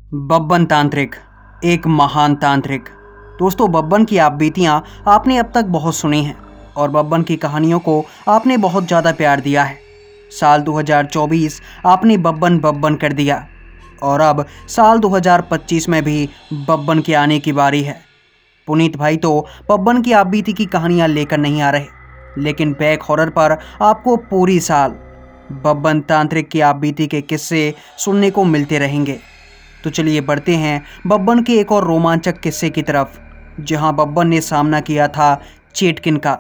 बब्बन तांत्रिक, एक महान तांत्रिक। दोस्तों, बब्बन की आप बीतियाँ आपने अब तक बहुत सुनी हैं और बब्बन की कहानियों को आपने बहुत ज़्यादा प्यार दिया है। साल 2024 आपने बब्बन बब्बन कर दिया और अब साल 2025 में भी बब्बन के आने की बारी है। पुनीत भाई तो बब्बन की आप बीती की कहानियाँ लेकर नहीं आ रहे, लेकिन बैक हॉरर पर आपको पूरी साल बब्बन तांत्रिक की आप बीती के किस्से सुनने को मिलते रहेंगे। तो चलिए बढ़ते हैं बब्बन के एक और रोमांचक किस्से की तरफ, जहां बब्बन ने सामना किया था चेटकिन का।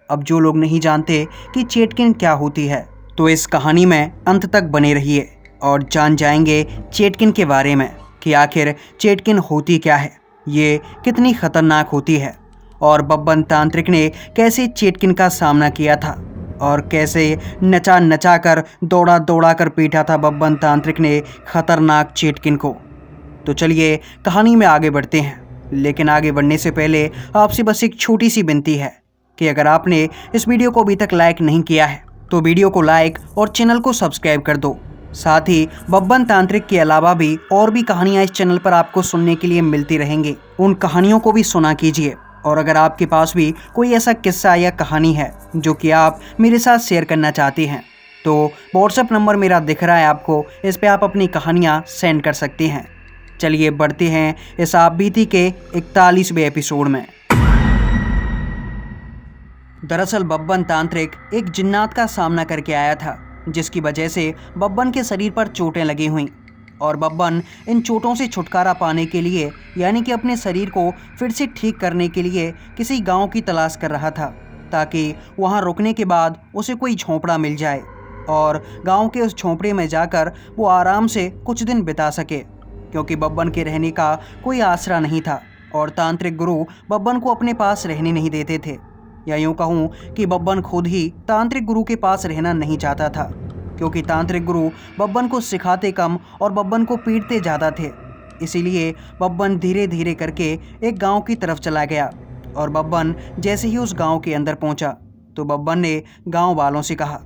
अब जो लोग नहीं जानते कि चेटकिन क्या होती है, तो इस कहानी में अंत तक बने रहिए और जान जाएंगे चेटकिन के बारे में कि आखिर चेटकिन होती क्या है, ये कितनी खतरनाक होती है और बब्बन तांत्रिक ने कैसे चेटकिन का सामना किया था और कैसे नचा नचा कर दौड़ा दौड़ा कर पीटा था बब्बन तांत्रिक ने खतरनाक चेटकिन को। तो चलिए कहानी में आगे बढ़ते हैं, लेकिन आगे बढ़ने से पहले आपसे बस एक छोटी सी विनती है कि अगर आपने इस वीडियो को अभी तक लाइक नहीं किया है तो वीडियो को लाइक और चैनल को सब्सक्राइब कर दो। साथ ही बब्बन तांत्रिक के अलावा भी और भी कहानियाँ इस चैनल पर आपको सुनने के लिए मिलती रहेंगी, उन कहानियों को भी सुना कीजिए। और अगर आपके पास भी कोई ऐसा किस्सा या कहानी है जो कि आप मेरे साथ शेयर करना चाहती हैं, तो व्हाट्सएप नंबर मेरा दिख रहा है आपको, इस पे आप अपनी कहानियाँ सेंड कर सकती हैं। चलिए बढ़ते हैं इस आप बीती के 41वें एपिसोड में। दरअसल बब्बन तांत्रिक एक जिन्नात का सामना करके आया था, जिसकी वजह से बब्बन के शरीर पर चोटें लगी हुईं और बब्बन इन चोटों से छुटकारा पाने के लिए, यानी कि अपने शरीर को फिर से ठीक करने के लिए किसी गांव की तलाश कर रहा था, ताकि वहां रुकने के बाद उसे कोई झोंपड़ा मिल जाए और गांव के उस झोंपड़े में जाकर वो आराम से कुछ दिन बिता सके, क्योंकि बब्बन के रहने का कोई आसरा नहीं था और तांत्रिक गुरु बब्बन को अपने पास रहने नहीं देते थे। या यूँ कहूँ कि बब्बन खुद ही तांत्रिक गुरु के पास रहना नहीं चाहता था, क्योंकि तांत्रिक गुरु बब्बन को सिखाते कम और बब्बन को पीटते ज़्यादा थे। इसीलिए बब्बन धीरे धीरे करके एक गांव की तरफ चला गया और बब्बन जैसे ही उस गांव के अंदर पहुंचा तो बब्बन ने गांव वालों से कहा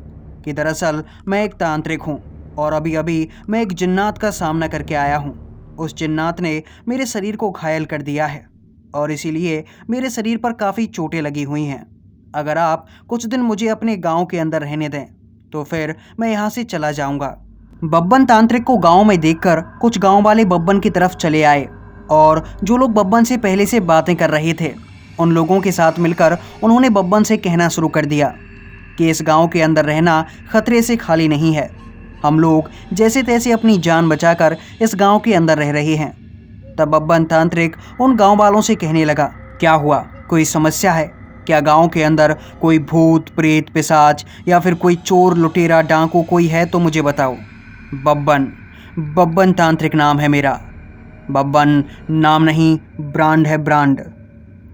कि दरअसल मैं एक तांत्रिक हूं और अभी अभी मैं एक जिन्नात का सामना करके आया हूं। उस जिन्नात ने मेरे शरीर को घायल कर दिया है और इसीलिए मेरे शरीर पर काफ़ी चोटें लगी हुई हैं। अगर आप कुछ दिन मुझे अपने गांव के अंदर रहने दें तो फिर मैं यहाँ से चला जाऊंगा। बब्बन तांत्रिक को गांव में देखकर कुछ गांव वाले बब्बन की तरफ चले आए और जो लोग बब्बन से पहले से बातें कर रहे थे, उन लोगों के साथ मिलकर उन्होंने बब्बन से कहना शुरू कर दिया कि इस गांव के अंदर रहना खतरे से खाली नहीं है। हम लोग जैसे तैसे अपनी जान बचाकर इस गांव के अंदर रह रहे हैं। तब बब्बन तांत्रिक उन गांव वालों से कहने लगा, क्या हुआ, कोई समस्या है क्या? गांव के अंदर कोई भूत प्रेत पिशाच या फिर कोई चोर लुटेरा डाकू कोई है तो मुझे बताओ। बब्बन तांत्रिक नाम है मेरा। बब्बन नाम नहीं, ब्रांड है, ब्रांड।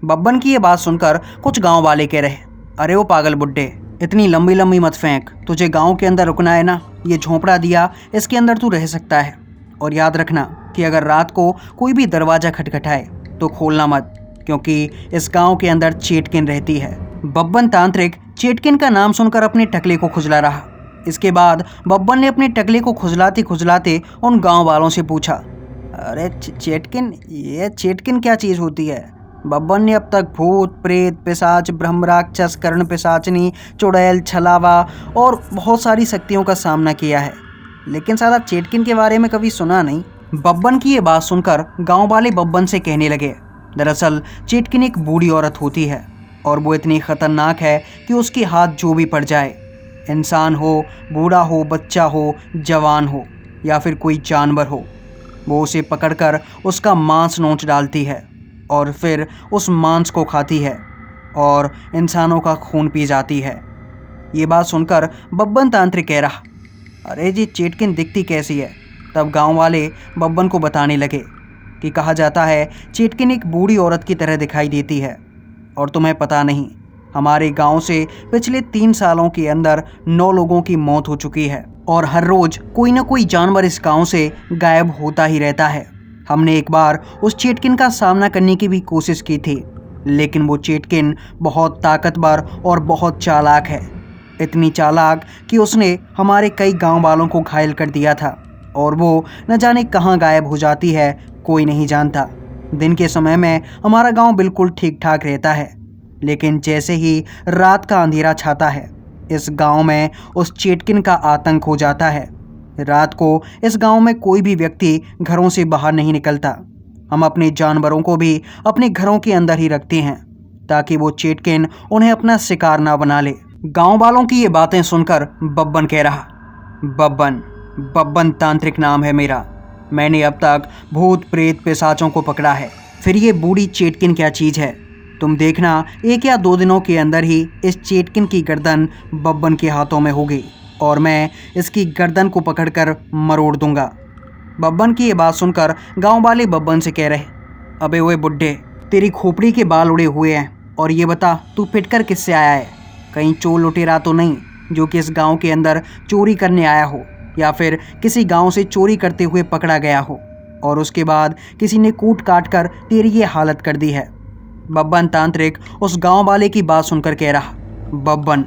बब्बन की ये बात सुनकर कुछ गांव वाले कह रहे, अरे वो पागल बुड्ढे, इतनी लंबी लंबी मत फेंक, तुझे गांव के अंदर रुकना है ना, ये झोंपड़ा दिया, इसके अंदर तू रह सकता है। और याद रखना कि अगर रात को कोई भी दरवाज़ा खटखटाए तो खोलना मत, क्योंकि इस गांव के अंदर चेटकिन रहती है। बब्बन तांत्रिक चेटकिन का नाम सुनकर अपने टकले को खुजला रहा। इसके बाद बब्बन ने अपने टकले को खुजलाते खुजलाते उन गांव वालों से पूछा, अरे चेटकिन, ये चेटकिन क्या चीज़ होती है? बब्बन ने अब तक भूत प्रेत पिशाच ब्रह्म राक्षस कर्ण पिशाचनी चुड़ैल छलावा और बहुत सारी शक्तियों का सामना किया है, लेकिन साला चेटकिन के बारे में कभी सुना नहीं। बब्बन की ये बात सुनकर गांव वाले बब्बन से कहने लगे, दरअसल चेटकिन एक बूढ़ी औरत होती है और वो इतनी खतरनाक है कि उसके हाथ जो भी पड़ जाए, इंसान हो, बूढ़ा हो, बच्चा हो, जवान हो या फिर कोई जानवर हो, वो उसे पकड़कर उसका मांस नोच डालती है और फिर उस मांस को खाती है और इंसानों का खून पी जाती है। ये बात सुनकर बब्बन तांत्रिक कह रहा, अरे जी चेटकिन दिखती कैसी है? तब गांव वाले बब्बन को बताने लगे कि कहा जाता है चेटकिन एक बूढ़ी औरत की तरह दिखाई देती है और तुम्हें पता नहीं, हमारे गांव से पिछले 3 सालों के अंदर 9 लोगों की मौत हो चुकी है और हर रोज कोई ना कोई जानवर इस गांव से गायब होता ही रहता है। हमने एक बार उस चेटकिन का सामना करने की भी कोशिश की थी, लेकिन वो चेटकिन बहुत ताकतवर और बहुत चालाक है, इतनी चालाक कि उसने हमारे कई गांव वालों को घायल कर दिया था और वो न जाने कहाँ गायब हो जाती है, कोई नहीं जानता। दिन के समय में हमारा गांव बिल्कुल ठीक ठाक रहता है, लेकिन जैसे ही रात का अंधेरा छाता है, इस गांव में उस चेटकिन का आतंक हो जाता है। रात को इस गांव में कोई भी व्यक्ति घरों से बाहर नहीं निकलता। हम अपने जानवरों को भी अपने घरों के अंदर ही रखते हैं, ताकि वो चेटकिन उन्हें अपना शिकार ना बना ले। गांव वालों की ये बातें सुनकर बब्बन कह रहा, बब्बन बब्बन तांत्रिक नाम है मेरा। मैंने अब तक भूत प्रेत पिशाचों को पकड़ा है, फिर ये बूढ़ी चेटकिन क्या चीज़ है। तुम देखना 1 या 2 दिनों के अंदर ही इस चेटकिन की गर्दन बब्बन के हाथों में होगी और मैं इसकी गर्दन को पकड़कर मरोड़ दूंगा। बब्बन की ये बात सुनकर गांव वाले बब्बन से कह रहे, अबे ओए बुड्ढे, तेरी खोपड़ी के बाल उड़े हुए हैं, और ये बता तू पिटकर किससे आया है? कहीं चोर लुटेरा तो नहीं जो कि इस गांव के अंदर चोरी करने आया हो, या फिर किसी गांव से चोरी करते हुए पकड़ा गया हो और उसके बाद किसी ने कूट काट कर तेरी ये हालत कर दी है। बब्बन तांत्रिक उस गांव वाले की बात सुनकर कह रहा, बब्बन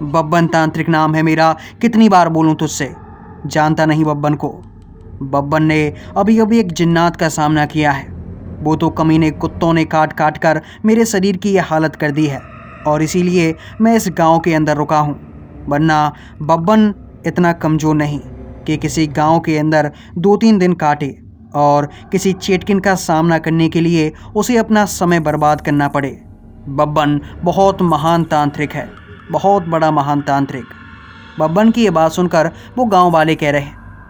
बब्बन तांत्रिक नाम है मेरा, कितनी बार बोलूं तुझसे, जानता नहीं बब्बन को। बब्बन ने अभी अभी एक जिन्नात का सामना किया है। वो तो कमीने कुत्तों ने काट काट कर मेरे शरीर की यह हालत कर दी है, और इसीलिए मैं इस गांव के अंदर रुका हूँ। वरना बब्बन इतना कमज़ोर नहीं कि किसी गांव के अंदर 2-3 दिन काटे और किसी चेटकिन का सामना करने के लिए उसे अपना समय बर्बाद करना पड़े। बब्बन बहुत महान तांत्रिक है, बहुत बड़ा महान तांत्रिक। बब्बन की ये बात सुनकर वो गांव वाले कह रहे,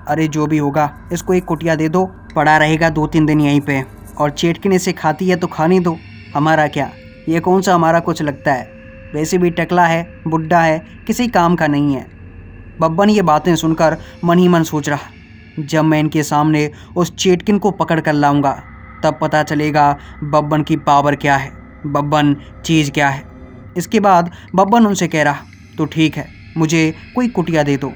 अरे जो भी होगा इसको एक कुटिया दे दो, पड़ा रहेगा 2-3 दिन यहीं पे, और चेटकिन इसे खाती है तो खाने दो, हमारा क्या, ये कौन सा हमारा कुछ लगता है, वैसे भी टकला है, बुढ़ा है, किसी काम का नहीं है। बब्बन ये बातें सुनकर मन ही मन सोच रहा, जब मैं इनके सामने उस चेटकिन को पकड़ कर लाऊंगा तब पता चलेगा बब्बन की पावर क्या है, बब्बन चीज़ क्या है। इसके बाद बब्बन उनसे कह रहा, तो ठीक है, मुझे कोई कुटिया दे दो।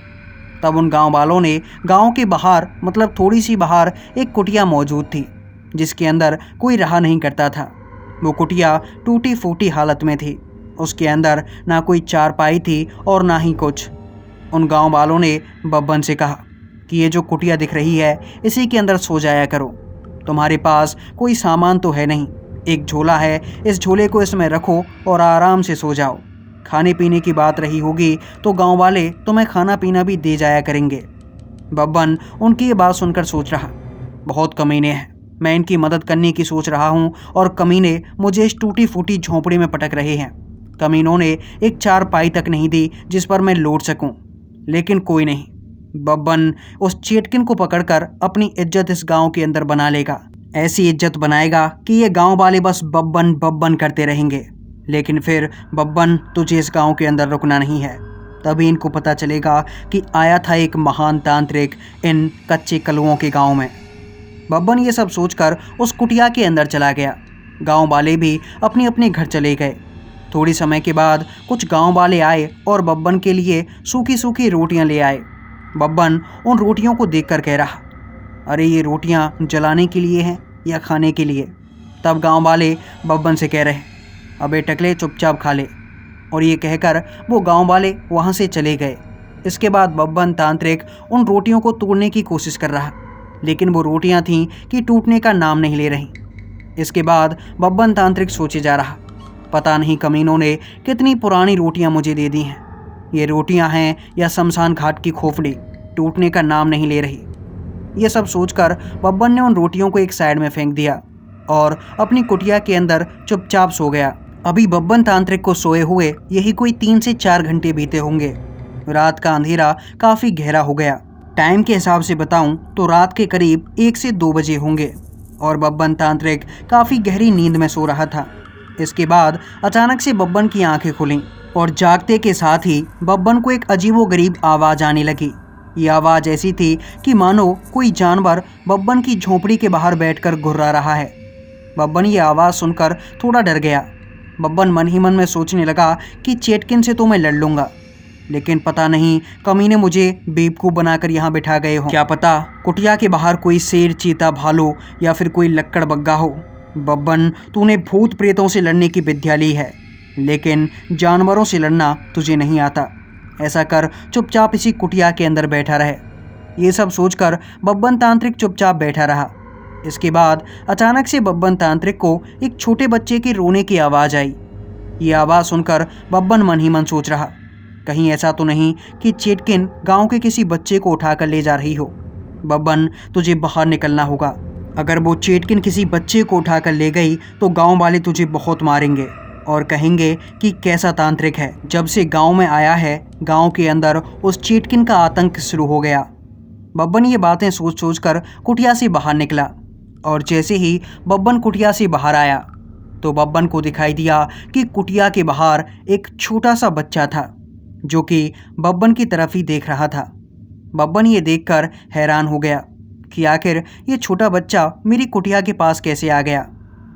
तब उन गांव वालों ने गांव के बाहर, मतलब थोड़ी सी बाहर, एक कुटिया मौजूद थी जिसके अंदर कोई रहा नहीं करता था। वो कुटिया टूटी फूटी हालत में थी, उसके अंदर ना कोई चारपाई थी और ना ही कुछ। उन गांव वालों ने बब्बन से कहा कि ये जो कुटिया दिख रही है इसी के अंदर सो जाया करो, तुम्हारे पास कोई सामान तो है नहीं, एक झोला है, इस झोले को इसमें रखो और आराम से सो जाओ। खाने पीने की बात रही होगी तो गांव वाले तुम्हें खाना पीना भी दे जाया करेंगे। बब्बन उनकी ये बात सुनकर सोच रहा, बहुत कमीने हैं, मैं इनकी मदद करने की सोच रहा हूँ और कमीने मुझे इस टूटी फूटी झोंपड़ी में पटक रहे हैं। कमीनों ने एक चारपाई तक नहीं दी जिस पर मैं लौट सकूं, लेकिन कोई नहीं, बब्बन उस चेटकिन को पकड़कर अपनी इज्जत इस गांव के अंदर बना लेगा। ऐसी इज्जत बनाएगा कि ये गांव वाले बस बब्बन बब्बन करते रहेंगे। लेकिन फिर बब्बन, तुझे इस गांव के अंदर रुकना नहीं है, तभी इनको पता चलेगा कि आया था एक महान तांत्रिक इन कच्चे कलुओं के गांव में। बब्बन ये सब सोचकर उस कुटिया के अंदर चला गया। गांव वाले भी अपने अपने घर चले गए। थोड़ी समय के बाद कुछ गांव वाले आए और बब्बन के लिए सूखी सूखी रोटियां ले आए। बब्बन उन रोटियों को देखकर कह रहा, अरे ये रोटियां जलाने के लिए हैं या खाने के लिए? तब गांव वाले बब्बन से कह रहे, अबे टकले चुपचाप खा ले, और ये कहकर वो गांव वाले वहाँ से चले गए। इसके बाद बब्बन तांत्रिक उन रोटियों को तोड़ने की कोशिश कर रहा, लेकिन वो रोटियां थीं कि टूटने का नाम नहीं ले रहीं। इसके बाद बब्बन तांत्रिक सोचे जा रहा, पता नहीं कमीनों ने कितनी पुरानी रोटियां मुझे दे दी हैं, ये रोटियां हैं या शमशान घाट की खोपड़ी, टूटने का नाम नहीं ले रही। ये सब सोचकर बब्बन ने उन रोटियों को एक साइड में फेंक दिया और अपनी कुटिया के अंदर चुपचाप सो गया। अभी बब्बन तांत्रिक को सोए हुए यही कोई 3 से 4 घंटे बीते होंगे। रात का अंधेरा काफ़ी गहरा हो गया। टाइम के हिसाब से बताऊं तो रात के करीब 1 से 2 बजे होंगे और बब्बन तांत्रिक काफ़ी गहरी नींद में सो रहा था। इसके बाद अचानक से बब्बन की आंखें खुलीं और जागते के साथ ही बब्बन को एक अजीबोगरीब आवाज़ आने लगी। ये आवाज़ ऐसी थी कि मानो कोई जानवर बब्बन की झोंपड़ी के बाहर बैठकर घुर्रा रहा है। बब्बन ये आवाज़ सुनकर थोड़ा डर गया। बब्बन मन ही मन में सोचने लगा कि चेटकिन से तो मैं लड़ लूँगा, लेकिन पता नहीं कमीने मुझे बेवकूफ़ बनाकर यहाँ बिठा गए हों। क्या पता कुटिया के बाहर कोई शेर, चीता, भालू या फिर कोई लक्कड़ बग्गा हो। बब्बन, तूने भूत प्रेतों से लड़ने की विद्या ली है, लेकिन जानवरों से लड़ना तुझे नहीं आता। ऐसा कर चुपचाप इसी कुटिया के अंदर बैठा रहे। ये सब सोचकर बब्बन तांत्रिक चुपचाप बैठा रहा। इसके बाद अचानक से बब्बन तांत्रिक को एक छोटे बच्चे के रोने की आवाज़ आई। ये आवाज़ सुनकर बब्बन मन ही मन सोच रहा, कहीं ऐसा तो नहीं कि चेटकिन गांव के किसी बच्चे को उठाकर ले जा रही हो। बब्बन, तुझे बाहर निकलना होगा। अगर वो चेटकिन किसी बच्चे को उठाकर ले गई तो गांव वाले तुझे बहुत मारेंगे और कहेंगे कि कैसा तांत्रिक है। जब से गांव में आया है, गांव के अंदर उस चेटकिन का आतंक शुरू हो गया। बब्बन ये बातें सोच सोच कर कुटिया से बाहर निकला और जैसे ही बब्बन कुटिया से बाहर आया तो बब्बन को दिखाई दिया कि कुटिया के बाहर एक छोटा सा बच्चा था जो कि बब्बन की तरफ ही देख रहा था। बब्बन ये देखकर हैरान हो गया कि आखिर ये छोटा बच्चा मेरी कुटिया के पास कैसे आ गया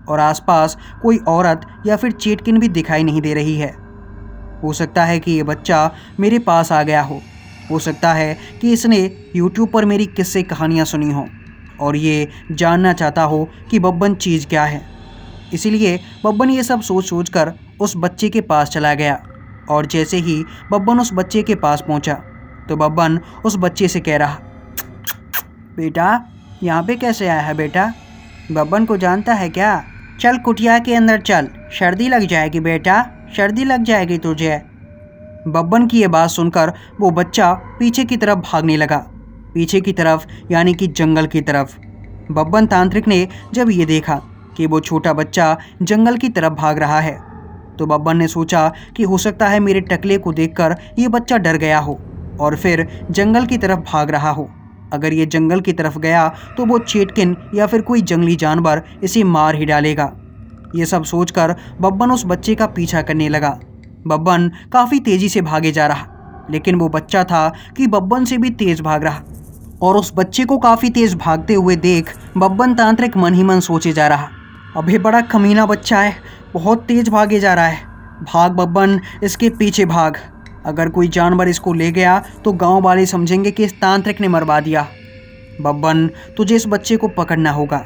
और आसपास कोई औरत या फिर चेटकिन भी दिखाई नहीं दे रही है। हो सकता है कि ये बच्चा मेरे पास आ गया हो सकता है कि इसने YouTube पर मेरी किस्से कहानियाँ सुनी हो और ये जानना चाहता हो कि बब्बन चीज़ क्या है। इसीलिए बब्बन ये सब सोच सोच कर उस बच्चे के पास चला गया और जैसे ही बब्बन उस बच्चे के पास पहुंचा तो बब्बन उस बच्चे से कह रहा, बेटा यहाँ पे कैसे आया है बेटा? बब्बन को जानता है क्या? चल कुटिया के अंदर चल, सर्दी लग जाएगी बेटा, सर्दी लग जाएगी तुझे। बब्बन की ये बात सुनकर वो बच्चा पीछे की तरफ भागने लगा, पीछे की तरफ यानी कि जंगल की तरफ। बब्बन तांत्रिक ने जब ये देखा कि वो छोटा बच्चा जंगल की तरफ भाग रहा है तो बब्बन ने सोचा कि हो सकता है मेरे टकले को देखकर ये बच्चा डर गया हो और फिर जंगल की तरफ भाग रहा हो। अगर ये जंगल की तरफ गया तो वो चेटकिन या फिर कोई जंगली जानवर इसे मार ही डालेगा। ये सब सोचकर बब्बन उस बच्चे का पीछा करने लगा। बब्बन काफ़ी तेज़ी से भागे जा रहा, लेकिन वो बच्चा था कि बब्बन से भी तेज़ भाग रहा और उस बच्चे को काफ़ी तेज़ भागते हुए देख बब्बन तांत्रिक मन ही मन सोचे जा रहा, अबे बड़ा कमीना बच्चा है, बहुत तेज़ भागे जा रहा है। भाग बब्बन, इसके पीछे भाग। अगर कोई जानवर इसको ले गया तो गांव वाले समझेंगे कि इस तांत्रिक ने मरवा दिया। बब्बन, तुझे इस बच्चे को पकड़ना होगा।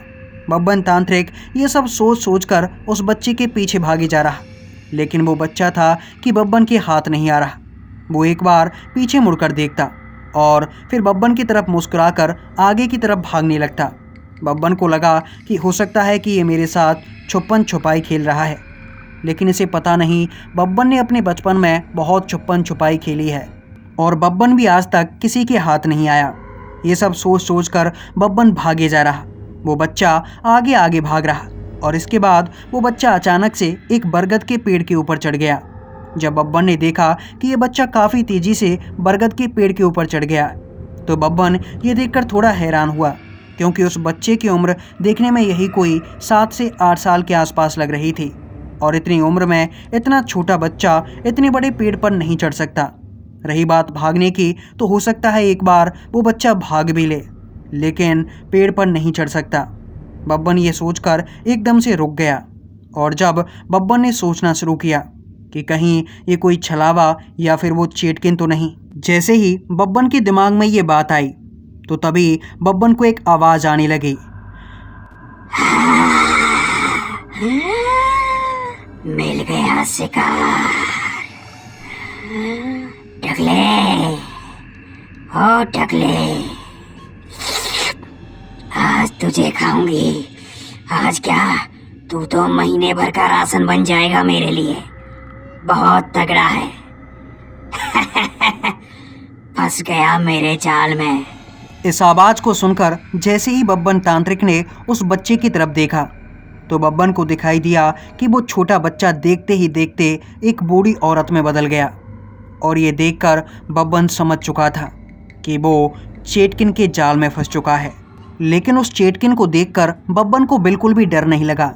बब्बन तांत्रिक ये सब सोच सोच कर उस बच्चे के पीछे भागे जा रहा, लेकिन वो बच्चा था कि बब्बन के हाथ नहीं आ रहा। वो एक बार पीछे मुड़कर देखता और फिर बब्बन की तरफ मुस्कुराकर आगे की तरफ भागने लगता। बब्बन को लगा कि हो सकता है कि ये मेरे साथ छुपन छुपाई खेल रहा है, लेकिन इसे पता नहीं बब्बन ने अपने बचपन में बहुत छुपन छुपाई खेली है और बब्बन भी आज तक किसी के हाथ नहीं आया। ये सब सोच सोच कर बब्बन भागे जा रहा। वो बच्चा आगे आगे भाग रहा और इसके बाद वो बच्चा अचानक से एक बरगद के पेड़ के ऊपर चढ़ गया। जब बब्बन ने देखा कि ये बच्चा काफ़ी तेज़ी से बरगद के पेड़ के ऊपर चढ़ गया तो बब्बन ये देखकर थोड़ा हैरान हुआ, क्योंकि उस बच्चे की उम्र देखने में यही कोई 7 से 8 साल के आसपास लग रही थी और इतनी उम्र में इतना छोटा बच्चा इतने बड़े पेड़ पर नहीं चढ़ सकता। रही बात भागने की, तो हो सकता है एक बार वो बच्चा भाग भी ले, लेकिन पेड़ पर नहीं चढ़ सकता। बब्बन ये सोचकर एकदम से रुक गया और जब बब्बन ने सोचना शुरू किया कि कहीं ये कोई छलावा या फिर वो चेटकिन तो नहीं, जैसे ही बब्बन के दिमाग में ये बात आई तो तभी बब्बन को एक आवाज़ आने लगी, मिल गया शिकार। टकले, ओ टकले, आज तुझे खाऊंगी। आज क्या, तू तो महीने भर का राशन बन जाएगा मेरे लिए। बहुत तगड़ा है। फंस गया मेरे जाल में। इस आवाज़ को सुनकर जैसे ही बब्बन तांत्रिक ने उस बच्चे की तरफ देखा तो बब्बन को दिखाई दिया कि वो छोटा बच्चा देखते ही देखते एक बूढ़ी औरत में बदल गया। और ये देखकर बब्बन समझ चुका था कि वो चेटकिन के जाल में फंस चुका है। लेकिन उस चेटकिन को देखकर बब्बन को बिल्कुल भी डर नहीं लगा,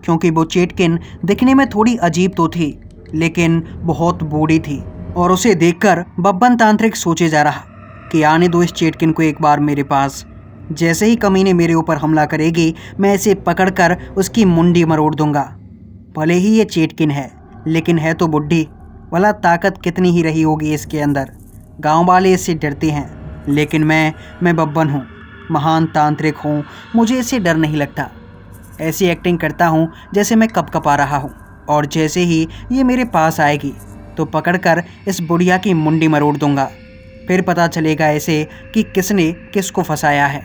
क्योंकि वो चेटकिन दिखने में थोड़ी अजीब तो थी, लेकिन बहुत बूढ़ी थी। और उसे देखकर बब्बन तांत्रिक सोचे जा रहा कि आने दो इस चेटकिन को एक बार मेरे पास। जैसे ही कमीने मेरे ऊपर हमला करेगी, मैं इसे पकड़कर उसकी मुंडी मरोड़ दूंगा। भले ही ये चेटकिन है, लेकिन है तो बुढ़ी। भला ताकत कितनी ही रही होगी इसके अंदर। गांव वाले इससे डरते हैं, लेकिन मैं बब्बन हूँ, महान तांत्रिक हूँ, मुझे इससे डर नहीं लगता। ऐसी एक्टिंग करता हूँ जैसे मैं कपकपा रहा हूँ, और जैसे ही ये मेरे पास आएगी तो पकड़कर इस बुढ़िया की मुंडी मरोड़ दूंगा। फिर पता चलेगा ऐसे कि किसने किसको फंसाया है।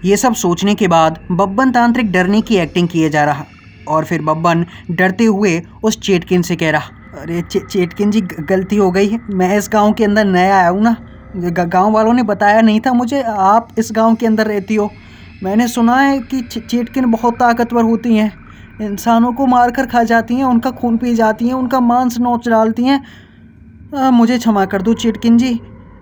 ये सब सोचने के बाद बब्बन तांत्रिक डरने की एक्टिंग किए जा रहा और फिर बब्बन डरते हुए उस चेटकिन से कह रहा, अरे चेटकिन जी गलती हो गई है, मैं इस गांव के अंदर नया आया हूँ ना, गांव वालों ने बताया नहीं था मुझे आप इस गांव के अंदर रहती हो। मैंने सुना है कि चेटकिन बहुत ताकतवर होती हैं, इंसानों को मार कर खा जाती हैं, उनका खून पी जाती हैं, उनका मांस नोच डालती हैं। मुझे क्षमा कर दो चेटकिन जी,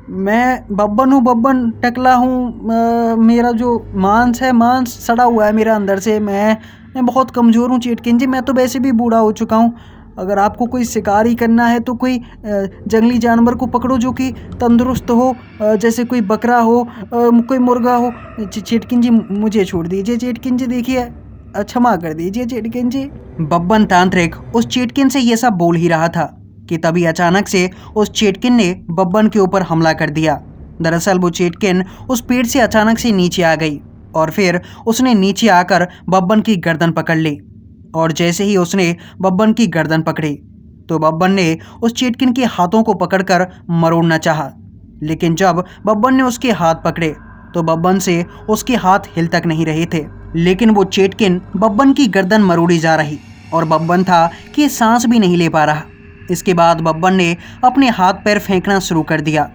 मैं बब्बन हूँ, बब्बन टकला हूँ, मेरा जो मांस है मांस सड़ा हुआ है मेरा अंदर से, मैं बहुत कमज़ोर हूँ चेटकिन जी, मैं तो वैसे भी बूढ़ा हो चुका हूँ। अगर आपको कोई शिकारी करना है तो कोई जंगली जानवर को पकड़ो जो कि तंदुरुस्त हो, जैसे कोई बकरा हो, कोई मुर्गा हो। चेटकिन जी मुझे छोड़ दीजिए चेटकिन जी, देखिए क्षमा कर दीजिए चेटकिन जी। बब्बन तांत्रिक उस चेटकिन से ये सब बोल ही रहा था कि तभी अचानक से उस चेटकिन ने बब्बन के ऊपर हमला कर दिया। दरअसल वो चेटकिन उस पेड़ से अचानक से नीचे आ गई और फिर उसने नीचे आकर बब्बन की गर्दन पकड़ ली और जैसे ही उसने बब्बन की गर्दन पकड़ी तो बब्बन ने उस चेटकिन के हाथों को पकड़कर मरोड़ना चाहा, लेकिन जब बब्बन ने उसके हाथ पकड़े तो बब्बन से उसके हाथ हिल तक नहीं रहे थे। लेकिन वो चेटकिन बब्बन की गर्दन मरोड़ी जा रही और बब्बन था कि सांस भी नहीं ले पा रहा। इसके बाद बब्बन ने अपने हाथ पैर फेंकना शुरू कर दिया।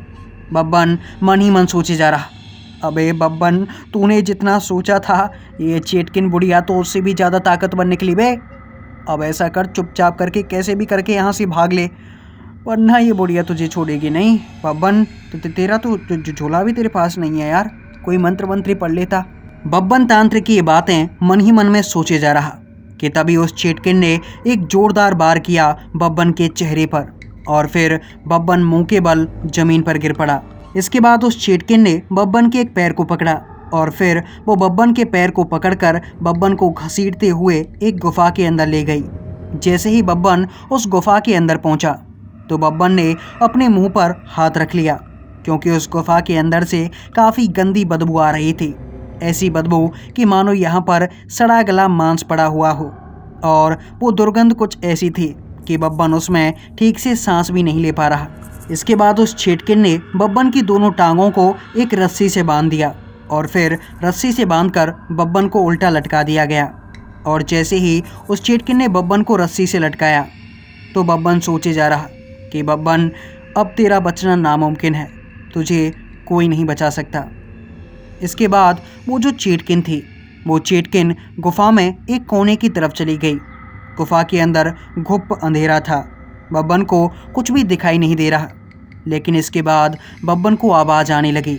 बब्बन मन ही मन सोचे जा रहा, अबे बब्बन तूने जितना सोचा था ये चेटकिन बुढ़िया तो उससे भी ज़्यादा ताकतवर निकली बे। अब ऐसा कर, चुपचाप करके कैसे भी करके यहाँ से भाग ले, वरना ये बुढ़िया तुझे छोड़ेगी नहीं। बब्बन तो तेरा तो झोला भी तेरे पास नहीं है यार, कोई मंत्र मंत्री पढ़ लेता। बब्बन तांत्रिक की ये बातें मन ही मन में सोचे जा रहा कि तभी उस चेटकिन ने एक जोरदार वार किया बब्बन के चेहरे पर और फिर बब्बन मुंह के बल जमीन पर गिर पड़ा। इसके बाद उस चेटकिन ने बब्बन के एक पैर को पकड़ा और फिर वो बब्बन के पैर को पकड़कर बब्बन को घसीटते हुए एक गुफा के अंदर ले गई। जैसे ही बब्बन उस गुफा के अंदर पहुंचा तो बब्बन ने अपने मुंह पर हाथ रख लिया, क्योंकि उस गुफा के अंदर से काफ़ी गंदी बदबू आ रही थी। ऐसी बदबू कि मानो यहाँ पर सड़ा गला मांस पड़ा हुआ हो, और वो दुर्गंध कुछ ऐसी थी कि बब्बन उसमें ठीक से सांस भी नहीं ले पा रहा। इसके बाद उस चेटकिन ने बब्बन की दोनों टांगों को एक रस्सी से बांध दिया और फिर रस्सी से बांधकर बब्बन को उल्टा लटका दिया गया। और जैसे ही उस चेटकिन ने बब्बन को रस्सी से लटकाया तो बब्बन सोचे जा रहा कि बब्बन अब तेरा बचना नामुमकिन है, तुझे कोई नहीं बचा सकता। इसके बाद वो जो चेटकिन थी वो चेटकिन गुफा में एक कोने की तरफ चली गई। गुफा के अंदर घुप अंधेरा था, बब्बन को कुछ भी दिखाई नहीं दे रहा। लेकिन इसके बाद बब्बन को आवाज़ आने लगी।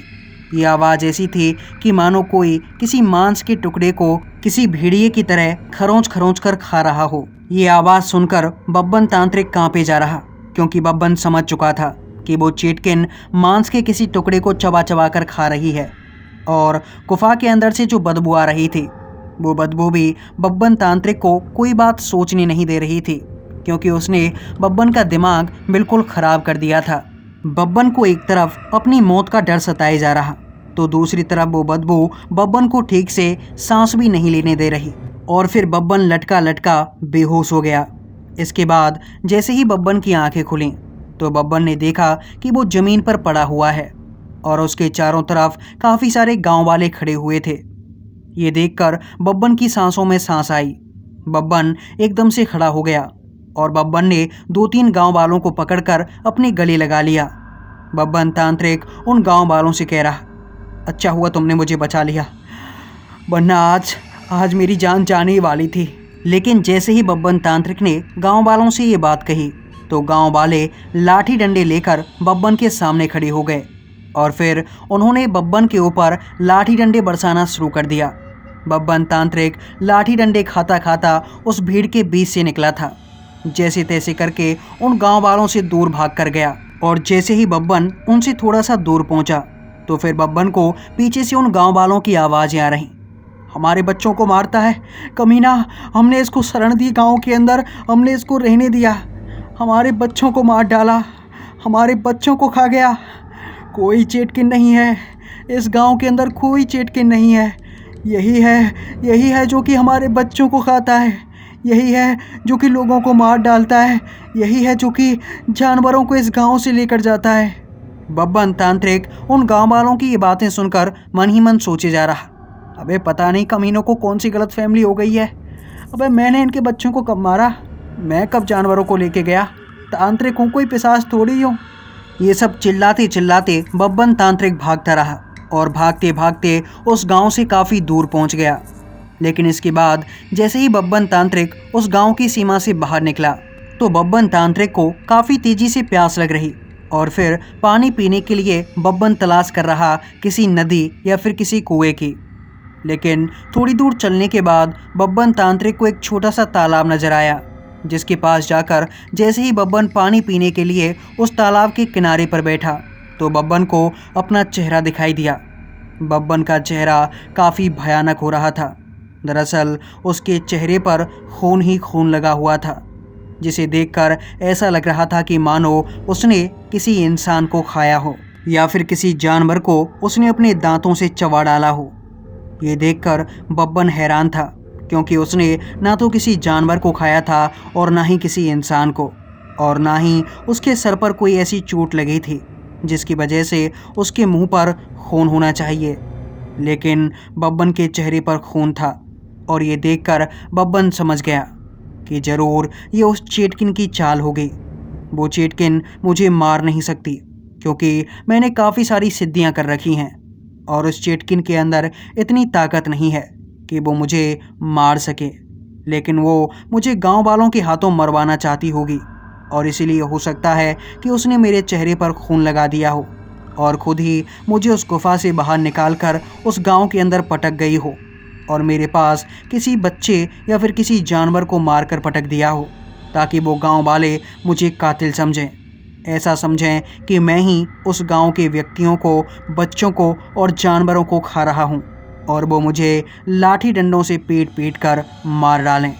ये आवाज़ ऐसी थी कि मानो कोई किसी मांस के टुकड़े को किसी भेड़िए की तरह खरोंच खरोंच कर खा रहा हो। ये आवाज़ सुनकर बब्बन तांत्रिक कांपे जा रहा, क्योंकि बब्बन समझ चुका था कि वो चेटकिन मांस के किसी टुकड़े को चबा चबा कर खा रही है। और गुफा के अंदर से जो बदबू आ रही थी वो बदबू भी बब्बन तांत्रिक को कोई बात सोचने नहीं दे रही थी, क्योंकि उसने बब्बन का दिमाग बिल्कुल ख़राब कर दिया था। बब्बन को एक तरफ अपनी मौत का डर सताए जा रहा तो दूसरी तरफ वो बदबू बब्बन को ठीक से सांस भी नहीं लेने दे रही। और फिर बब्बन लटका लटका बेहोश हो गया। इसके बाद जैसे ही बब्बन की आंखें खुलीं तो बब्बन ने देखा कि वो ज़मीन पर पड़ा हुआ है और उसके चारों तरफ काफ़ी सारे गांव वाले खड़े हुए थे। ये देखकर बब्बन की सांसों में सांस आई। बब्बन एकदम से खड़ा हो गया और बब्बन ने 2-3 गांव वालों को पकड़कर अपने गले लगा लिया। बब्बन तांत्रिक उन गांव वालों से कह रहा, अच्छा हुआ तुमने मुझे बचा लिया, वरना आज मेरी जान जाने ही वाली थी। लेकिन जैसे ही बब्बन तांत्रिक ने गांव वालों से ये बात कही तो गांव वाले लाठी डंडे लेकर बब्बन के सामने खड़े हो गए और फिर उन्होंने बब्बन के ऊपर लाठी डंडे बरसाना शुरू कर दिया। बब्बन तांत्रिक लाठी डंडे खाता खाता उस भीड़ के बीच से निकला था। जैसे तैसे करके उन गांव वालों से दूर भाग कर गया और जैसे ही बब्बन उनसे थोड़ा सा दूर पहुंचा तो फिर बब्बन को पीछे से उन गांव वालों की आवाज़ें आ रहीं, हमारे बच्चों को मारता है कमीना, हमने इसको शरण दी गांव के अंदर, हमने इसको रहने दिया, हमारे बच्चों को मार डाला, हमारे बच्चों को खा गया। कोई चेटकिन नहीं है इस गांव के अंदर, कोई चेटकिन नहीं है। यही है जो कि हमारे बच्चों को खाता है, यही है जो कि लोगों को मार डालता है, यही है जो कि जानवरों को इस गांव से लेकर जाता है। बब्बन तांत्रिक उन गांव वालों की ये बातें सुनकर मन ही मन सोचे जा रहा। अबे पता नहीं कमीनों को कौन सी गलत फहमी हो गई है। अबे मैंने इनके बच्चों को कब मारा? मैं कब जानवरों को लेके गया? तांत्रिक हूँ, कोई पिशाच थोड़ी हो। ये सब चिल्लाते चिल्लाते बब्बन तांत्रिक भागता रहा और भागते भागते उस गांव से काफ़ी दूर पहुंच गया। लेकिन इसके बाद जैसे ही बब्बन तांत्रिक उस गांव की सीमा से बाहर निकला तो बब्बन तांत्रिक को काफ़ी तेज़ी से प्यास लग रही और फिर पानी पीने के लिए बब्बन तलाश कर रहा किसी नदी या फिर किसी कुएं की। लेकिन थोड़ी दूर चलने के बाद बब्बन तांत्रिक को एक छोटा सा तालाब नजर आया, जिसके पास जाकर जैसे ही बब्बन पानी पीने के लिए उस तालाब के किनारे पर बैठा तो बब्बन को अपना चेहरा दिखाई दिया। बब्बन का चेहरा काफ़ी भयानक हो रहा था। दरअसल उसके चेहरे पर खून ही खून लगा हुआ था, जिसे देखकर ऐसा लग रहा था कि मानो उसने किसी इंसान को खाया हो या फिर किसी जानवर को उसने अपने दांतों से चबा डाला हो। ये देखकर बब्बन हैरान था, क्योंकि उसने ना तो किसी जानवर को खाया था और ना ही किसी इंसान को, और ना ही उसके सर पर कोई ऐसी चोट लगी थी जिसकी वजह से उसके मुंह पर खून होना चाहिए। लेकिन बब्बन के चेहरे पर खून था और ये देखकर बब्बन समझ गया कि ज़रूर ये उस चेटकिन की चाल होगी। वो चेटकिन मुझे मार नहीं सकती, क्योंकि मैंने काफ़ी सारी सिद्धियां कर रखी हैं और उस चेटकिन के अंदर इतनी ताकत नहीं है कि वो मुझे मार सके। लेकिन वो मुझे गांव वालों के हाथों मरवाना चाहती होगी और इसीलिए हो सकता है कि उसने मेरे चेहरे पर खून लगा दिया हो और खुद ही मुझे उस गुफा से बाहर निकालकर उस गांव के अंदर पटक गई हो और मेरे पास किसी बच्चे या फिर किसी जानवर को मारकर पटक दिया हो, ताकि वो गांव वाले मुझे कातिल समझें। ऐसा समझें कि मैं ही उस गांव के व्यक्तियों को, बच्चों को और जानवरों को खा रहा हूं और वो मुझे लाठी डंडों से पीट पीट कर मार डालें।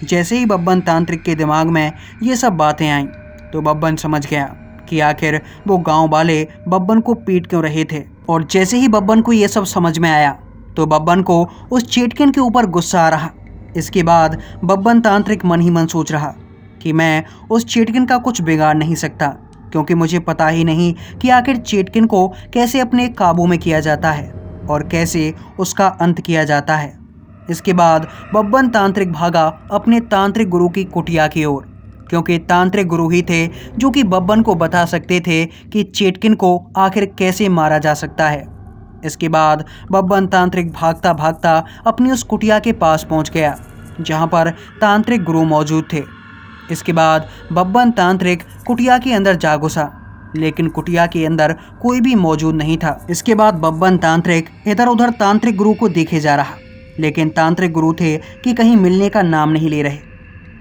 जैसे ही बब्बन तांत्रिक के दिमाग में ये सब बातें आईं तो बब्बन समझ गया कि आखिर वो गांव वाले बब्बन को पीट क्यों रहे थे। और जैसे ही बब्बन को ये सब समझ में आया तो बब्बन को उस चेटकिन के ऊपर गुस्सा आ रहा। इसके बाद बब्बन तांत्रिक मन ही मन सोच रहा कि मैं उस चेटकिन का कुछ बिगाड़ नहीं सकता, क्योंकि मुझे पता ही नहीं कि आखिर चेटकिन को कैसे अपने काबू में किया जाता है और कैसे उसका अंत किया जाता है। इसके बाद बब्बन तांत्रिक भागा अपने तांत्रिक गुरु की कुटिया की ओर, क्योंकि तांत्रिक गुरु ही थे जो कि बब्बन को बता सकते थे कि चेटकिन को आखिर कैसे मारा जा सकता है। इसके बाद बब्बन तांत्रिक भागता भागता अपनी उस कुटिया के पास पहुंच गया जहां पर तांत्रिक गुरु मौजूद थे। इसके बाद बब्बन तांत्रिक कुटिया के अंदर जा घुसा, लेकिन कुटिया के अंदर कोई भी मौजूद नहीं था। इसके बाद बब्बन तांत्रिक इधर उधर तांत्रिक गुरु को देखे जा रहा, लेकिन तांत्रिक गुरु थे कि कहीं मिलने का नाम नहीं ले रहे।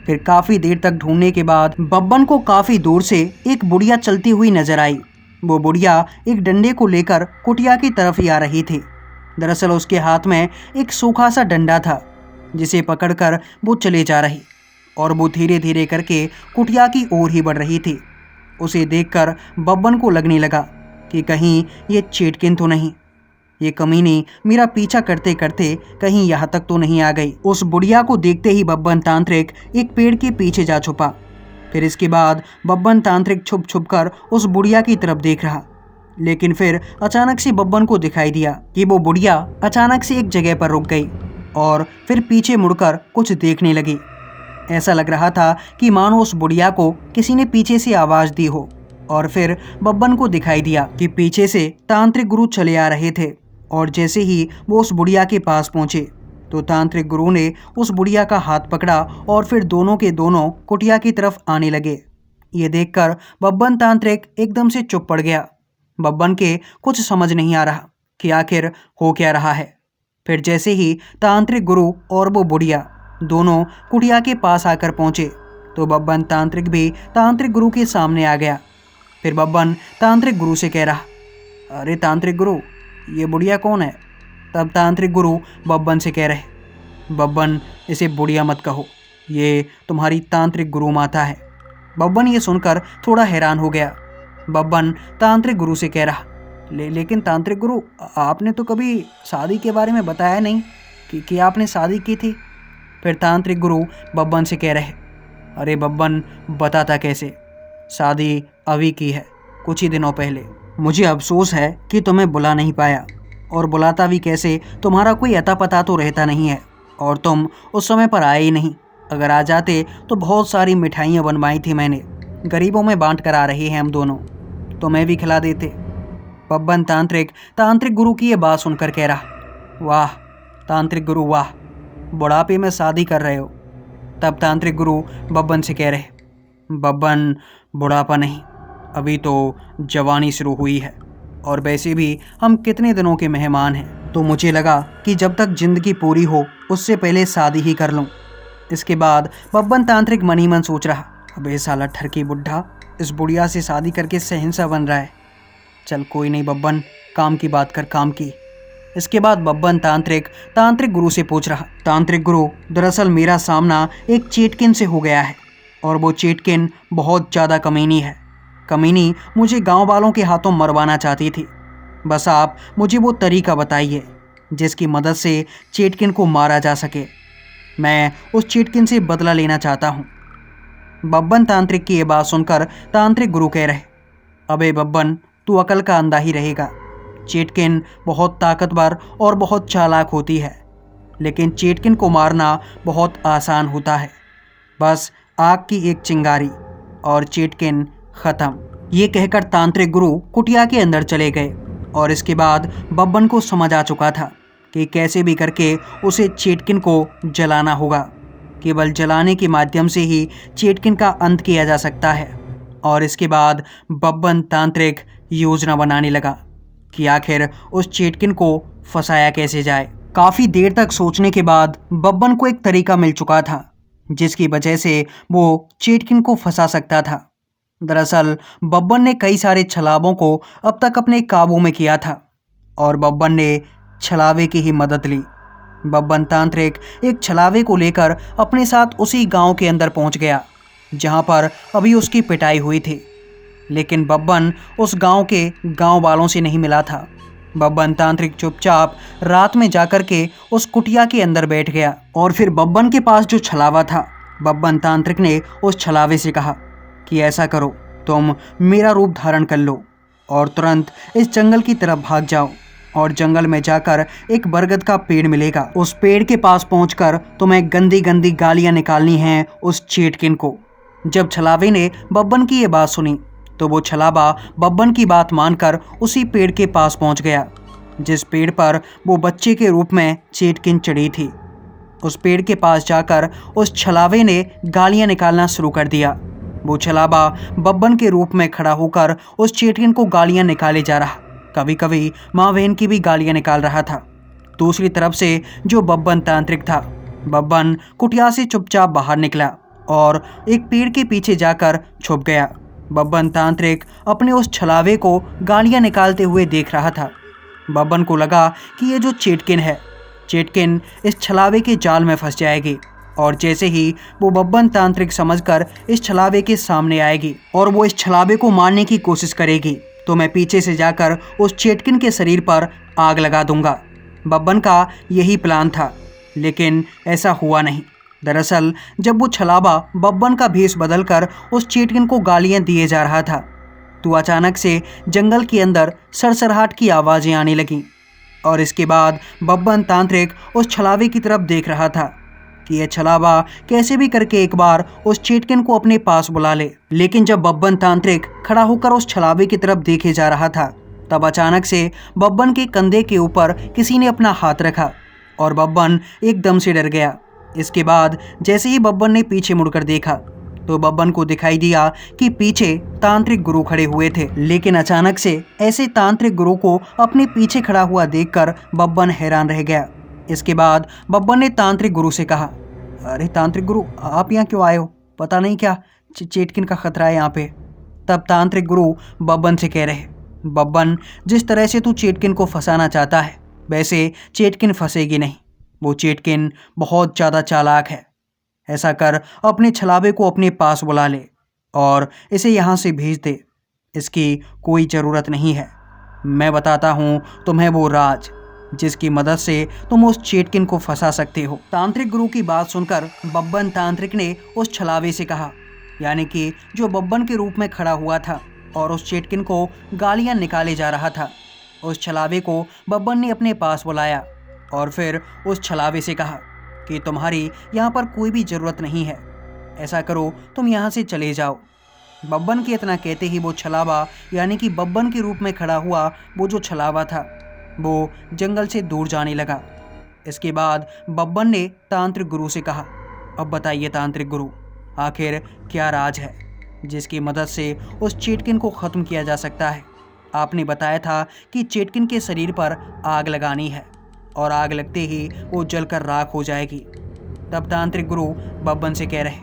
फिर काफ़ी देर तक ढूंढने के बाद बब्बन को काफ़ी दूर से एक बुढ़िया चलती हुई नजर आई। वो बुढ़िया एक डंडे को लेकर कुटिया की तरफ ही आ रही थी। दरअसल उसके हाथ में एक सूखा सा डंडा था, जिसे पकड़कर वो चले जा रही और वो धीरे धीरे करके कुटिया की ओर ही बढ़ रही थी। उसे देखकर बब्बन को लगने लगा कि कहीं ये चेटकिन तो नहीं, ये कमीनी मेरा पीछा करते करते कहीं यहाँ तक तो नहीं आ गई। उस बुढ़िया को देखते ही बब्बन तांत्रिक एक पेड़ के पीछे जा छुपा। फिर इसके बाद बब्बन तांत्रिक छुप छुप कर उस बुढ़िया की तरफ देख रहा, लेकिन फिर अचानक से बब्बन को दिखाई दिया कि वो बुढ़िया अचानक से एक जगह पर रुक गई और फिर पीछे मुड़कर कुछ देखने लगी। ऐसा लग रहा था कि मानो उस बुढ़िया को किसी ने पीछे से आवाज़ दी हो। और फिर बब्बन को दिखाई दिया कि पीछे से तांत्रिक गुरु चले आ रहे थे और जैसे ही वो उस बुढ़िया के पास पहुंचे तो तांत्रिक गुरु ने उस बुढ़िया का हाथ पकड़ा और फिर दोनों के दोनों कुटिया की तरफ आने लगे। ये देखकर बब्बन तांत्रिक एकदम से चुप पड़ गया। बब्बन के कुछ समझ नहीं आ रहा कि आखिर हो क्या रहा है। फिर जैसे ही तांत्रिक गुरु और वो बुढ़िया दोनों कुटिया के पास आकर पहुंचे तो बब्बन तांत्रिक भी तांत्रिक गुरु के सामने आ गया। फिर बब्बन तांत्रिक गुरु से कह रहा, अरे तांत्रिक गुरु, ये बुढ़िया कौन है? तब तांत्रिक गुरु बब्बन से कह रहे, बब्बन इसे बुढ़िया मत कहो, ये तुम्हारी तांत्रिक गुरु माता है। बब्बन ये सुनकर थोड़ा हैरान हो गया। बब्बन तांत्रिक गुरु से कह रहा, लेकिन तांत्रिक गुरु, आपने तो कभी शादी के बारे में बताया नहीं कि आपने शादी की थी। फिर तांत्रिक गुरु बब्बन से कह रहे, अरे बब्बन, बताता कैसे, शादी अभी की है, कुछ ही दिनों पहले। मुझे अफसोस है कि तुम्हें बुला नहीं पाया, और बुलाता भी कैसे, तुम्हारा कोई अता पता तो रहता नहीं है, और तुम उस समय पर आए ही नहीं। अगर आ जाते तो बहुत सारी मिठाइयाँ बनवाई थी मैंने, गरीबों में बांट कर आ रहे हैं हम दोनों, तुम्हें भी खिला देते। बब्बन तांत्रिक गुरु की ये बात सुनकर कह रहा, वाह तांत्रिक गुरु वाह, बुढ़ापे में शादी कर रहे हो। तब तांत्रिक गुरु बब्बन से कह रहे, बब्बन बुढ़ापा नहीं, अभी तो जवानी शुरू हुई है, और वैसे भी हम कितने दिनों के मेहमान हैं, तो मुझे लगा कि जब तक जिंदगी पूरी हो उससे पहले शादी ही कर लूं। इसके बाद बब्बन तांत्रिक मन ही मन सोच रहा, अबे साला ठरकी बुढ़ा इस बुढ़िया से शादी करके शहंशाह बन रहा है। चल कोई नहीं बब्बन, काम की बात कर काम की। इसके बाद बब्बन तांत्रिक गुरु से पूछ रहा, तांत्रिक गुरु दरअसल मेरा सामना एक चेटकिन से हो गया है, और वो चेटकिन बहुत ज़्यादा कमीनी है। कमीनी मुझे गांव वालों के हाथों मरवाना चाहती थी। बस आप मुझे वो तरीका बताइए जिसकी मदद से चेटकिन को मारा जा सके। मैं उस चेटकिन से बदला लेना चाहता हूँ। बब्बन तांत्रिक की ये बात सुनकर तांत्रिक गुरु कह रहे, अबे बब्बन तू अकल का अंधा ही रहेगा। चेटकिन बहुत ताकतवर और बहुत चालाक होती है, लेकिन चेटकिन को मारना बहुत आसान होता है। बस आग की एक चिंगारी और चेटकिन ख़त्म। ये कहकर तांत्रिक गुरु कुटिया के अंदर चले गए, और इसके बाद बब्बन को समझ आ चुका था कि कैसे भी करके उसे चेटकिन को जलाना होगा। केवल जलाने के माध्यम से ही चेटकिन का अंत किया जा सकता है। और इसके बाद बब्बन तांत्रिक योजना बनाने लगा कि आखिर उस चेटकिन को फंसाया कैसे जाए। काफ़ी देर तक सोचने के बाद बब्बन को एक तरीका मिल चुका था जिसकी वजह से वो चेटकिन को फंसा सकता था। दरअसल बब्बन ने कई सारे छलावों को अब तक अपने काबू में किया था, और बब्बन ने छलावे की ही मदद ली। बब्बन तांत्रिक एक छलावे को लेकर अपने साथ उसी गांव के अंदर पहुंच गया जहां पर अभी उसकी पिटाई हुई थी। लेकिन बब्बन उस गांव के गांव वालों से नहीं मिला था। बब्बन तांत्रिक चुपचाप रात में जाकर के उस कुटिया के अंदर बैठ गया, और फिर बब्बन के पास जो छलावा था, बब्बन तांत्रिक ने उस छलावे से कहा कि ऐसा करो, तुम मेरा रूप धारण कर लो और तुरंत इस जंगल की तरफ भाग जाओ, और जंगल में जाकर एक बरगद का पेड़ मिलेगा। उस पेड़ के पास पहुंचकर तुम्हें गंदी गंदी गालियां निकालनी हैं उस चेटकिन को। जब छलावे ने बब्बन की ये बात सुनी तो वो छलावा बब्बन की बात मानकर उसी पेड़ के पास पहुंच गया जिस पेड़ पर वो बच्चे के रूप में चेटकिन चढ़ी थी। उस पेड़ के पास जाकर उस छलावे ने गालियां निकालना शुरू कर दिया। वो छलावा बब्बन के रूप में खड़ा होकर उस चेटकिन को गालियां निकाले जा रहा, कभी कभी माँ बहन की भी गालियां निकाल रहा था। दूसरी तरफ से जो बब्बन तांत्रिक था, बब्बन कुटिया से चुपचाप बाहर निकला और एक पेड़ के पीछे जाकर छुप गया। बब्बन तांत्रिक अपने उस छलावे को गालियां निकालते हुए देख रहा था। बब्बन को लगा कि ये जो चेटकिन है, चेटकिन इस छलावे के जाल में फंस जाएगी, और जैसे ही वो बब्बन तांत्रिक समझकर इस छलावे के सामने आएगी और वो इस छलावे को मारने की कोशिश करेगी, तो मैं पीछे से जाकर उस चेटकिन के शरीर पर आग लगा दूंगा। बब्बन का यही प्लान था, लेकिन ऐसा हुआ नहीं। दरअसल जब वो छलावा बब्बन का भेष बदलकर उस चेटकिन को गालियां दिए जा रहा था, तो अचानक से जंगल के अंदर सरसराहट की आवाज़ें आने लगीं, और इसके बाद बब्बन तांत्रिक उस छलावे की तरफ देख रहा था कि यह छलावा कैसे भी करके एक बार उस चेटकिन को अपने पास बुला ले। लेकिन जब बब्बन तांत्रिक खड़ा होकर उस छलावे की तरफ देखे जा रहा था, तब अचानक से बब्बन के कंधे के ऊपर किसी ने अपना हाथ रखा और बब्बन एकदम से डर गया। इसके बाद जैसे ही बब्बन ने पीछे मुड़कर देखा तो बब्बन को दिखाई दिया कि पीछे तांत्रिक गुरु खड़े हुए थे। लेकिन अचानक से ऐसे तांत्रिक गुरु को अपने पीछे खड़ा हुआ देखकर बब्बन हैरान रह गया। इसके बाद बब्बन ने तांत्रिक गुरु से कहा, अरे तांत्रिक गुरु, आप यहाँ क्यों आए हो? पता नहीं क्या चेटकिन का खतरा है यहाँ पे। तब तांत्रिक गुरु बब्बन से कह रहे, बब्बन, जिस तरह से तू चेटकिन को फंसाना चाहता है, वैसे चेटकिन फंसेगी नहीं। वो चेटकिन बहुत ज़्यादा चालाक है। ऐसा कर, अपने छलावे को अपने पास बुला ले और इसे यहाँ से भेज दे। इसकी कोई ज़रूरत नहीं है। मैं बताता हूँ तुम्हें वो राज जिसकी मदद से तुम उस चेटकिन को फंसा सकते हो। तांत्रिक गुरु की बात सुनकर बब्बन तांत्रिक ने उस छलावे से कहा, यानी कि जो बब्बन के रूप में खड़ा हुआ था, और उस चेटकिन को गालियां निकाले जा रहा था। उस छलावे को बब्बन ने अपने पास बुलाया और फिर उस छलावे से कहा कि तुम्हारी यहाँ पर कोई भी ज़रूरत नहीं है, ऐसा करो तुम यहाँ से चले जाओ। बब्बन के इतना कहते ही वो छलावा, यानी कि बब्बन के रूप में खड़ा हुआ वो जो छलावा था, वो जंगल से दूर जाने लगा। इसके बाद बब्बन ने तांत्रिक गुरु से कहा, अब बताइए तांत्रिक गुरु, आखिर क्या राज है जिसकी मदद से उस चेटकिन को ख़त्म किया जा सकता है? आपने बताया था कि चेटकिन के शरीर पर आग लगानी है और आग लगते ही वो जलकर राख हो जाएगी। तब तांत्रिक गुरु बब्बन से कह रहे,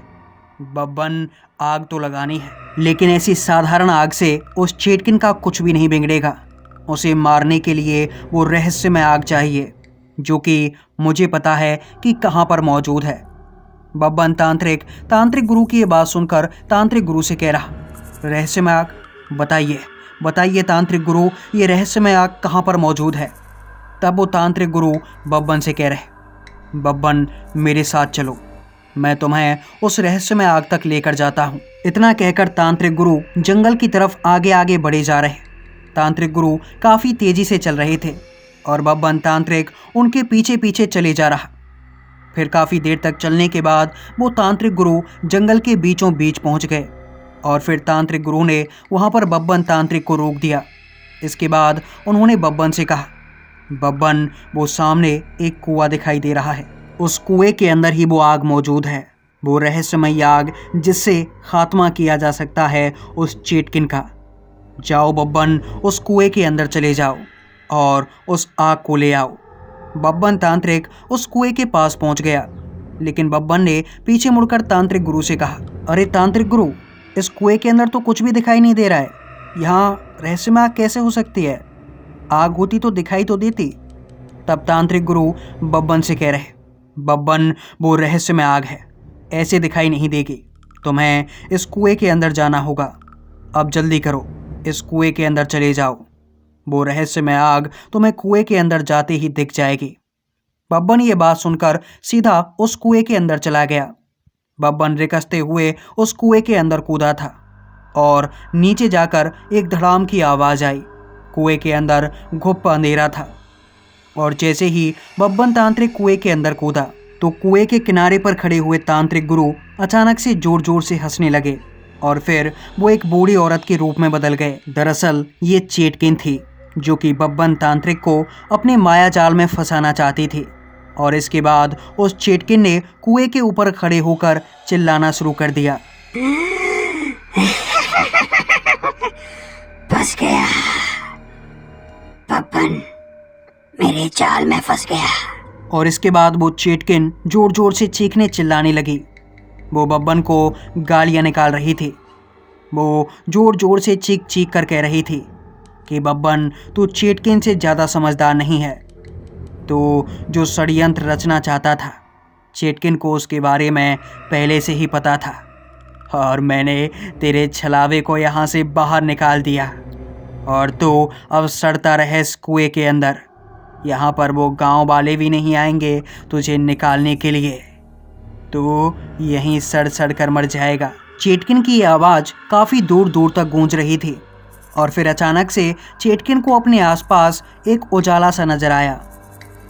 बब्बन आग तो लगानी है, लेकिन ऐसी साधारण आग से उस चेटकिन का कुछ भी नहीं बिगड़ेगा। उसे मारने के लिए वो रहस्यमय आग चाहिए जो कि मुझे पता है कि कहाँ पर मौजूद है। बब्बन तांत्रिक गुरु की ये बात सुनकर तांत्रिक गुरु से कह रहा, रहस्यमय आग? बताइए तांत्रिक गुरु, ये रहस्यमय आग कहाँ पर मौजूद है? तब वो तांत्रिक गुरु बब्बन से कह रहे, बब्बन मेरे साथ चलो, मैं तुम्हें उस रहस्यमय आग तक लेकर जाता हूँ। इतना कहकर तांत्रिक गुरु जंगल की तरफ आगे आगे बढ़े जा रहे। तांत्रिक गुरु काफ़ी तेजी से चल रहे थे और बब्बन तांत्रिक उनके पीछे पीछे चले जा रहा। फिर काफ़ी देर तक चलने के बाद वो तांत्रिक गुरु जंगल के बीचों बीच पहुंच गए और फिर तांत्रिक गुरु ने वहां पर बब्बन तांत्रिक को रोक दिया। इसके बाद उन्होंने बब्बन से कहा, बब्बन वो सामने एक कुआं दिखाई दे रहा है, उस कुएं के अंदर ही वो आग मौजूद है, वो रहस्यमय आग जिससे खात्मा किया जा सकता है उस चेटकिन का। जाओ बब्बन, उस कुएं के अंदर चले जाओ और उस आग को ले आओ। बब्बन तांत्रिक उस कुएं के पास पहुंच गया, लेकिन बब्बन ने पीछे मुड़कर तांत्रिक गुरु से कहा, अरे तांत्रिक गुरु, इस कुएं के अंदर तो कुछ भी दिखाई नहीं दे रहा है, यहाँ रहस्यमय आग कैसे हो सकती है? आग होती तो दिखाई तो देती। तब तांत्रिक गुरु बब्बन से कह रहे, बब्बन वो रहस्यमय आग है, ऐसे दिखाई नहीं देगी, तुम्हें इस कुएं के अंदर जाना होगा। अब जल्दी करो, इस कुएं के अंदर चले जाओ, वो रहस्यमय आग तुम्हें कुएं के अंदर जाते ही दिख जाएगी। बब्बन ये बात सुनकर सीधा उस कुएं के अंदर चला गया। बब्बन रिकसते हुए उस कुएं के अंदर कूदा था और नीचे जाकर एक धड़ाम की आवाज़ आई। कुएं के अंदर घुप अंधेरा था और जैसे ही बब्बन तांत्रिक कुएं के अंदर कूदा तो कुएं के किनारे पर खड़े हुए तांत्रिक गुरु अचानक से जोर जोर से हंसने लगे और फिर वो एक बूढ़ी औरत के रूप में बदल गए। दरअसल ये चेटकिन थी जो कि बब्बन तांत्रिक को अपने माया जाल में फंसाना चाहती थी। और इसके बाद उस चेटकिन ने कुएं के ऊपर खड़े होकर चिल्लाना शुरू कर दिया, फंस गया, बब्बन मेरे जाल में फंस गया। और इसके बाद वो चेटकिन जोर जोर से चीखने चिल्लाने लगी। वो बब्बन को गालियां निकाल रही थी। वो जोर जोर से चीख चीख कर कह रही थी कि बब्बन तू चेटकिन से ज़्यादा समझदार नहीं है, तो जो षड्यंत्र रचना चाहता था, चेटकिन को उसके बारे में पहले से ही पता था और मैंने तेरे छलावे को यहाँ से बाहर निकाल दिया और तू अब सड़ता रहे इस कुएं के अंदर। यहाँ पर वो गांव वाले भी नहीं आएंगे तुझे निकालने के लिए, तो यहीं सड़ सड़ कर मर जाएगा। चेटकिन की आवाज़ काफ़ी दूर दूर तक गूंज रही थी और फिर अचानक से चेटकिन को अपने आसपास एक उजाला सा नजर आया,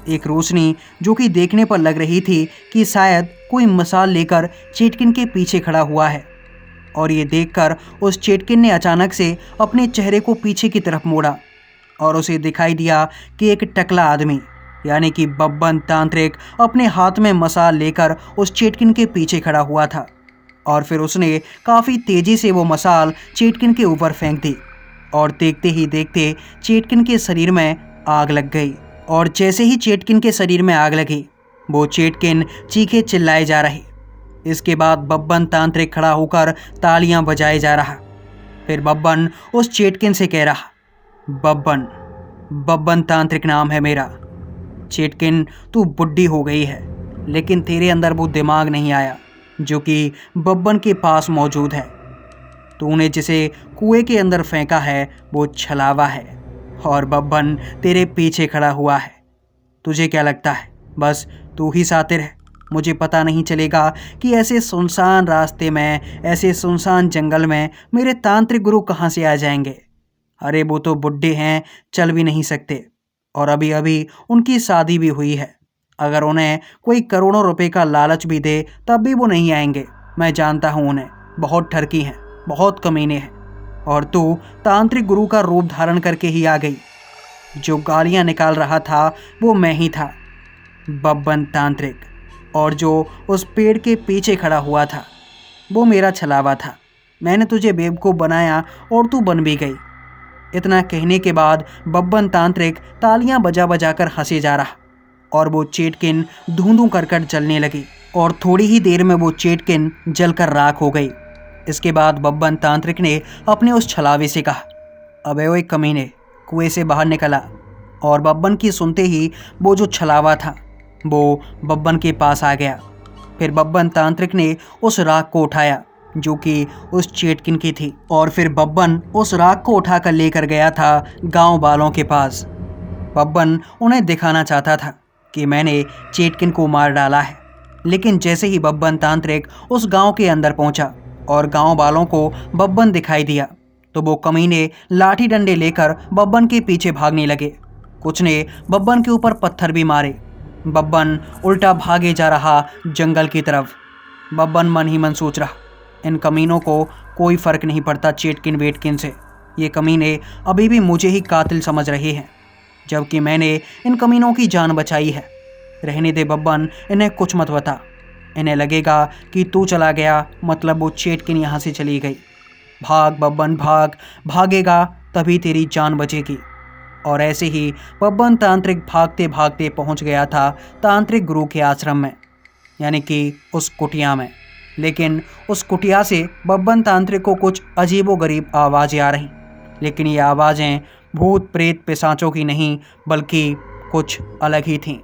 एक रोशनी जो कि देखने पर लग रही थी कि शायद कोई मसाल लेकर चेटकिन के पीछे खड़ा हुआ है। और ये देखकर उस चेटकिन ने अचानक से अपने चेहरे को पीछे की तरफ मोड़ा और उसे दिखाई दिया कि एक टकला आदमी यानी कि बब्बन तांत्रिक अपने हाथ में मसाल लेकर उस चेटकिन के पीछे खड़ा हुआ था। और फिर उसने काफ़ी तेज़ी से वो मसाल चेटकिन के ऊपर फेंक दी और देखते ही देखते चेटकिन के शरीर में आग लग गई। और जैसे ही चेटकिन के शरीर में आग लगी, वो चेटकिन चीखे चिल्लाए जा रहे। इसके बाद बब्बन तांत्रिक खड़ा होकर तालियां बजाए जा रहा। फिर बब्बन उस चेटकिन से कह रहा, बब्बन तांत्रिक नाम है मेरा। चेटकिन तू बुड्ढी हो गई है, लेकिन तेरे अंदर वो दिमाग नहीं आया जो कि बब्बन के पास मौजूद है। तूने जिसे कुएं के अंदर फेंका है वो छलावा है और बब्बन तेरे पीछे खड़ा हुआ है। तुझे क्या लगता है बस तू ही सातिर है? मुझे पता नहीं चलेगा कि ऐसे सुनसान रास्ते में, ऐसे सुनसान जंगल में मेरे तांत्रिक गुरु कहाँ से आ जाएंगे। अरे वो तो बुढ़े हैं, चल भी नहीं सकते, और अभी अभी उनकी शादी भी हुई है। अगर उन्हें कोई करोड़ों रुपए का लालच भी दे तब भी वो नहीं आएंगे। मैं जानता हूँ उन्हें, बहुत ठरकी हैं, बहुत कमीने हैं। और तू तांत्रिक गुरु का रूप धारण करके ही आ गई। जो गालियाँ निकाल रहा था वो मैं ही था, बब्बन तांत्रिक। और जो उस पेड़ के पीछे खड़ा हुआ था वो मेरा छलावा था। मैंने तुझे बेवकूफ़ बनाया और तू बन भी गई। इतना कहने के बाद बब्बन तांत्रिक तालियां बजा बजा कर हंसे जा रहा, और वो चेटकिन धूं धूं करकट जलने लगी, और थोड़ी ही देर में वो चेटकिन जलकर राख हो गई। इसके बाद बब्बन तांत्रिक ने अपने उस छलावे से कहा, अबे ओए कमीने, कुएं से बाहर निकला। और बब्बन की सुनते ही वो जो छलावा था वो बब्बन के पास आ गया। फिर बब्बन तांत्रिक ने उस राख को उठाया जो कि उस चेटकिन की थी, और फिर बब्बन उस राख को उठाकर लेकर गया था गांव वालों के पास। बब्बन उन्हें दिखाना चाहता था कि मैंने चेटकिन को मार डाला है। लेकिन जैसे ही बब्बन तांत्रिक उस गांव के अंदर पहुंचा और गांव वालों को बब्बन दिखाई दिया तो वो कमीने लाठी डंडे लेकर बब्बन के पीछे भागने लगे। कुछ ने बब्बन के ऊपर पत्थर भी मारे। बब्बन उल्टा भागे जा रहा जंगल की तरफ। बब्बन मन ही मन सोच रहा, इन कमीनों को कोई फ़र्क नहीं पड़ता चेटकिन वेटकिन से। ये कमीने अभी भी मुझे ही कातिल समझ रहे हैं, जबकि मैंने इन कमीनों की जान बचाई है। रहने दे बब्बन, इन्हें कुछ मत बता। इन्हें लगेगा कि तू चला गया मतलब वो चेटकिन यहाँ से चली गई। भाग बब्बन भाग, भागेगा तभी तेरी जान बचेगी। और ऐसे ही बब्बन तांत्रिक भागते भागते पहुँच गया था तांत्रिक गुरु के आश्रम में, यानी कि उस कुटिया में। लेकिन उस कुटिया से बब्बन तांत्रिक को कुछ अजीबोगरीब आवाज़ें आ रहीं, लेकिन ये आवाज़ें भूत प्रेत पिशाचों की नहीं बल्कि कुछ अलग ही थीं।